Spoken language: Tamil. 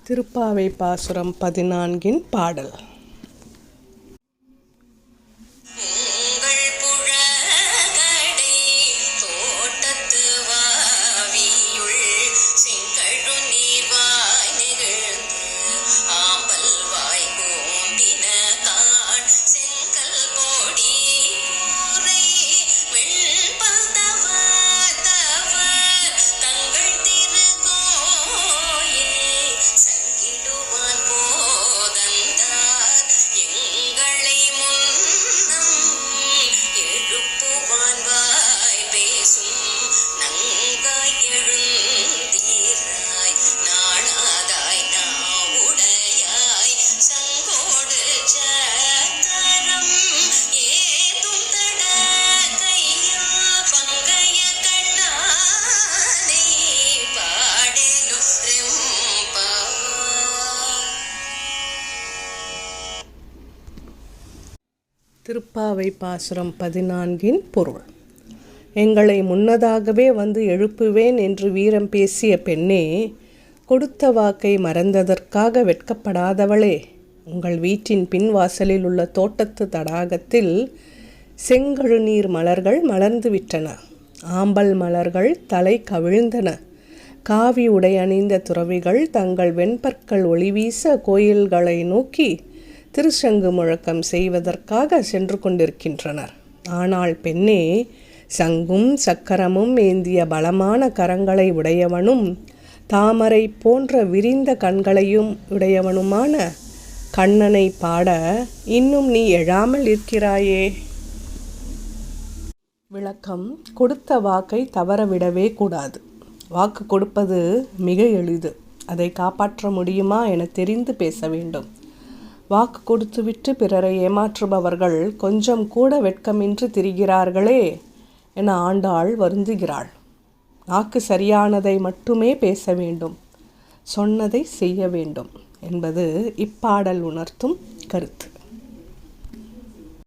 திருப்பாவை பாசுரம் 14 பாடல். திருப்பாவை பாசுரம் 14 பொருள். எங்களை முன்னதாகவே வந்து எழுப்புவேன் என்று வீரம் பேசிய பெண்ணே, கொடுத்த வாக்கை மறந்ததற்காக வெட்கப்படாதவளே, உங்கள் வீட்டின் பின்வாசலில் உள்ள தோட்டத்து தடாகத்தில் செங்கழுநீர் மலர்கள் மலர்ந்து விட்டன. ஆம்பல் மலர்கள் தலை கவிழ்ந்தன. காவி உடை அணிந்த துறவிகள் தங்கள் வெண்பற்கள் ஒளிவீச கோயில்களை நோக்கி திருச்சங்கு முழக்கம் செய்வதற்காக சென்று கொண்டிருக்கின்றனர். ஆனால் பெண்ணே, சங்கும் சக்கரமும் ஏந்திய பலமான கரங்களை உடையவனும் தாமரை போன்ற விரிந்த கண்களையும் உடையவனுமான கண்ணனை பாட இன்னும் நீ எழாமல் இருக்கிறாயே. விளக்கம்: கொடுத்த வாக்கை தவறவிடவே கூடாது. வாக்கு கொடுப்பது மிக எளிது. அதை காப்பாற்ற முடியுமா என தெரிந்து பேச வேண்டும். வாக்கு கொடுத்துவிட்டு பிறரை ஏமாற்றுபவர்கள் கொஞ்சம் கூட வெட்கமின்றி திரிகிறார்களே என ஆண்டாள் வருந்துகிறாள். நாக்கு சரியானதை மட்டுமே பேச வேண்டும், சொன்னதை செய்ய வேண்டும் என்பது இப்பாடல் உணர்த்தும் கருத்து.